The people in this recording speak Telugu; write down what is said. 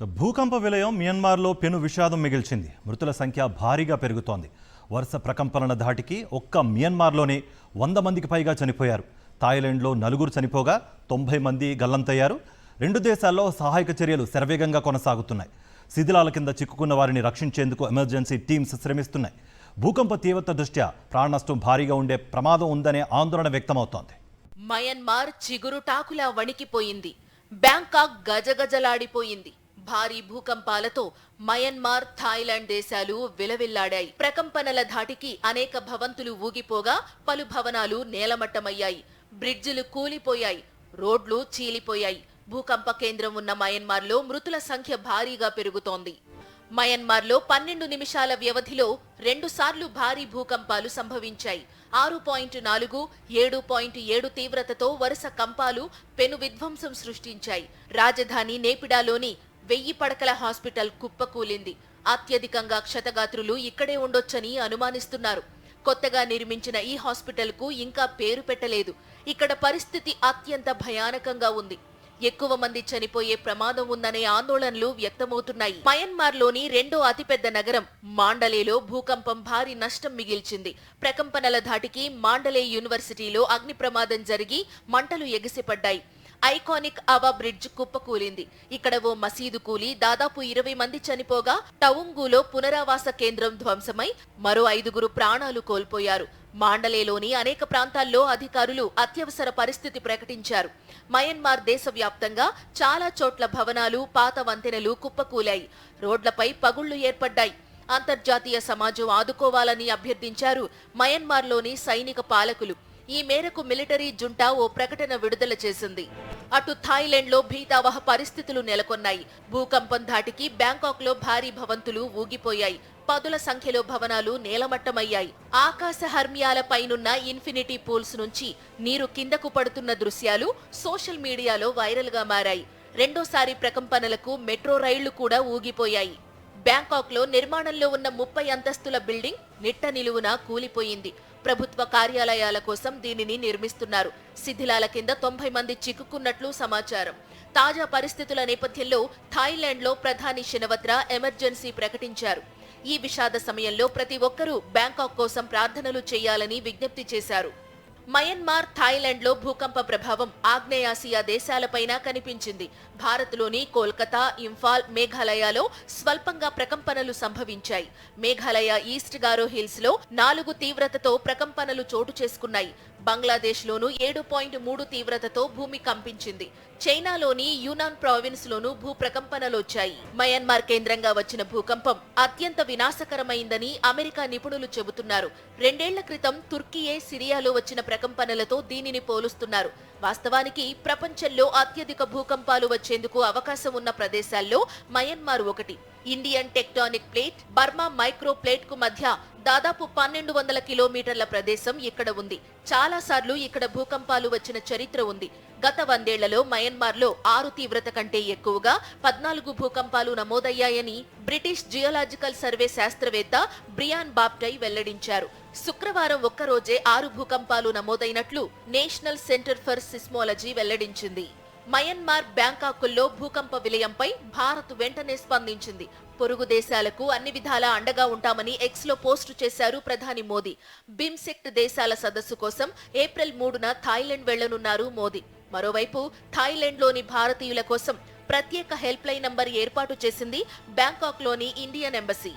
భూకంప విలయం మియన్మార్లో పెను విషాదం మిగిల్చింది. మృతుల సంఖ్య భారీగా పెరుగుతోంది. వరుస ప్రకంపనల ధాటికి ఒక్క మియన్మార్లోనే 100 మందికి పైగా చనిపోయారు. థాయిలాండ్లో 4 చనిపోగా 90 మంది గల్లంతయ్యారు. రెండు దేశాల్లో సహాయక చర్యలు శరవేగంగా కొనసాగుతున్నాయి. శిథిలాల కింద చిక్కుకున్న వారిని రక్షించేందుకు ఎమర్జెన్సీ టీమ్స్ శ్రమిస్తున్నాయి. భూకంప తీవ్రత దృష్ట్యా ప్రాణనష్టం భారీగా ఉండే ప్రమాదం ఉందనే ఆందోళన వ్యక్తమవుతోంది. మయన్మార్ చిగురుటాకులా వణికిపోయింది. బ్యాంకాక్ గజగజలాడిపోయింది. భారీ భూకంపాలతో మయన్మార్, థాయిలాండ్ దేశాలు విలవిల్లాడాయి. ప్రకంపనల ధాటికి అనేక భవంతులు ఊగిపోగా పలు భవనాలు నేలమట్టమయ్యాయి. బ్రిడ్జిలు కూలిపోయాయి. రోడ్లు చీలిపోయాయి. భూకంప కేంద్రం ఉన్న మయన్మార్లో మృతుల సంఖ్య భారీగా పెరుగుతోంది. మయన్మార్లో 12 నిమిషాల వ్యవధిలో 2 సార్లు భారీ భూకంపాలు సంభవించాయి. 6.4, 7.7 తీవ్రతతో వరుస కంపాలు పెను విధ్వంసం సృష్టించాయి. రాజధాని నేపిడాలోని 1000 పడకల హాస్పిటల్ కుప్పకూలింది. అత్యధికంగా క్షతగాత్రులు ఇక్కడే ఉండొచ్చని అనుమానిస్తున్నారు. కొత్తగా నిర్మించిన ఈ హాస్పిటల్కు ఇంకా పేరు పెట్టలేదు. ఇక్కడ పరిస్థితి అత్యంత భయానకంగా ఉంది. ఎక్కువ మంది చనిపోయే ప్రమాదం ఉందనే ఆందోళనలు వ్యక్తమవుతున్నాయి. మయన్మార్లోని రెండో అతిపెద్ద నగరం మాండలేలో భూకంపం భారీ నష్టం మిగిల్చింది. ప్రకంపనల ధాటికి మాండలే యూనివర్సిటీలో అగ్ని ప్రమాదం జరిగి మంటలు ఎగిసిపడ్డాయి. ఐకానిక్ అవా బ్రిడ్జ్ కుప్పకూలింది. ఇక్కడ ఓ మసీదు కూలి దాదాపు 20 మంది చనిపోగా టవుంగులో పునరావాస కేంద్రం ధ్వంసమై మరో 5 ప్రాణాలు కోల్పోయారు. మాండలేలోని అనేక ప్రాంతాల్లో అధికారులు అత్యవసర పరిస్థితి ప్రకటించారు. మయన్మార్ దేశవ్యాప్తంగా చాలా చోట్ల భవనాలు, పాత వంతెనలు కుప్పకూలాయి. రోడ్లపై పగుళ్లు ఏర్పడ్డాయి. అంతర్జాతీయ సమాజం ఆదుకోవాలని అభ్యర్థించారు మయన్మార్లోని సైనిక పాలకులు. ఈ మేరకు మిలిటరీ జుంటా ఓ ప్రకటన విడుదల చేసింది. అటు థాయిలాండ్లో భీతావహ పరిస్థితులు నెలకొన్నాయి. భూకంపం ధాటికి బ్యాంకాక్లో భారీ భవంతులు ఊగిపోయాయి. పదుల సంఖ్యలో భవనాలు నేలమట్టమయ్యాయి. ఆకాశ హర్మ్యాలపైనున్న ఇన్ఫినిటీ పూల్స్ నుంచి నీరు కిందకు పడుతున్న దృశ్యాలు సోషల్ మీడియాలో వైరల్ గా మారాయి. రెండోసారి ప్రకంపనలకు మెట్రో రైళ్లు కూడా ఊగిపోయాయి. బ్యాంకాక్లో నిర్మాణంలో ఉన్న 30 అంతస్తుల బిల్డింగ్ నిట్ట నిలువున కూలిపోయింది. ప్రభుత్వ కార్యాలయాల కోసం దీనిని నిర్మిస్తున్నారు. శిథిలాల కింద 90 మంది చిక్కుకున్నట్లు సమాచారం. తాజా పరిస్థితుల నేపథ్యంలో థాయిలాండ్లో ప్రధాని షినవత్రా ఎమర్జెన్సీ ప్రకటించారు. ఈ విషాద సమయంలో ప్రతి ఒక్కరూ బ్యాంకాక్ కోసం ప్రార్థనలు చేయాలని విజ్ఞప్తి చేశారు. మయన్మార్, థాయిలాండ్లో భూకంప ప్రభావం ఆగ్నేయాసియా దేశాలపైన కనిపించింది. భారత్లోని కోల్కతా, ఇంఫాల్, మేఘాలయలో స్వల్పంగా ప్రకంపనలు సంభవించాయి. మేఘాలయ ఈస్ట్ గారో హిల్స్ లో 4 తీవ్రతతో ప్రకంపనలు చోటు చేసుకున్నాయి. బంగ్లాదేశ్లోనూ 7.3 తీవ్రతతో భూమి కంపించింది. చైనాలోని యూనాన్ ప్రావిన్స్ లోనూ భూ ప్రకంపనలొచ్చాయి. మయన్మార్ కేంద్రంగా వచ్చిన భూకంపం అత్యంత వినాశకరమైందని అమెరికా నిపుణులు చెబుతున్నారు. 2 ఏళ్ల క్రితం తుర్కీయే సిరియాలో వచ్చిన ప్రకంపనలతో దీనిని పోలుస్తున్నారు. వాస్తవానికి ప్రపంచంలో అత్యధిక భూకంపాలు వచ్చేందుకు అవకాశం ఉన్న ప్రదేశాల్లో మయన్మార్ ఒకటి. Indian tectonic plate, Burma micro plate కు మధ్య దాదాపు 1200 కిలోమీటర్ల ప్రదేశం ఇక్కడ ఉంది. చాలా సార్లు ఇక్కడ భూకంపాలు వచ్చిన చరిత్ర ఉంది. గత 100 ఏళ్లలో మయన్మార్లో 6 తీవ్రత కంటే ఎక్కువగా 14 భూకంపాలు నమోదయ్యాయని బ్రిటిష్ జియోలాజికల్ సర్వే శాస్త్రవేత్త బ్రియాన్ బాప్టై వెల్లడించారు. శుక్రవారం ఒక్కరోజే 6 భూకంపాలు నమోదైనట్లు నేషనల్ సెంటర్ ఫర్ సిస్మోలజీ వెల్లడించింది. మయన్మార్, బ్యాంకాకుల్లో భూకంప విలయంపై భారత్ వెంటనే స్పందించింది. పొరుగు దేశాలకు అన్ని విధాలా అండగా ఉంటామని ఎక్స్ లో పోస్టు చేశారు ప్రధాని మోదీ. బిమ్సెక్ట్ దేశాల సదస్సు కోసం ఏప్రిల్ 3న థాయిలాండ్ వెళ్లనున్నారు మోదీ. మరోవైపు థాయిలాండ్లోని భారతీయుల కోసం ప్రత్యేక హెల్ప్ లైన్ నంబర్ ఏర్పాటు చేసింది బ్యాంకాక్లోని ఇండియన్ ఎంబసీ.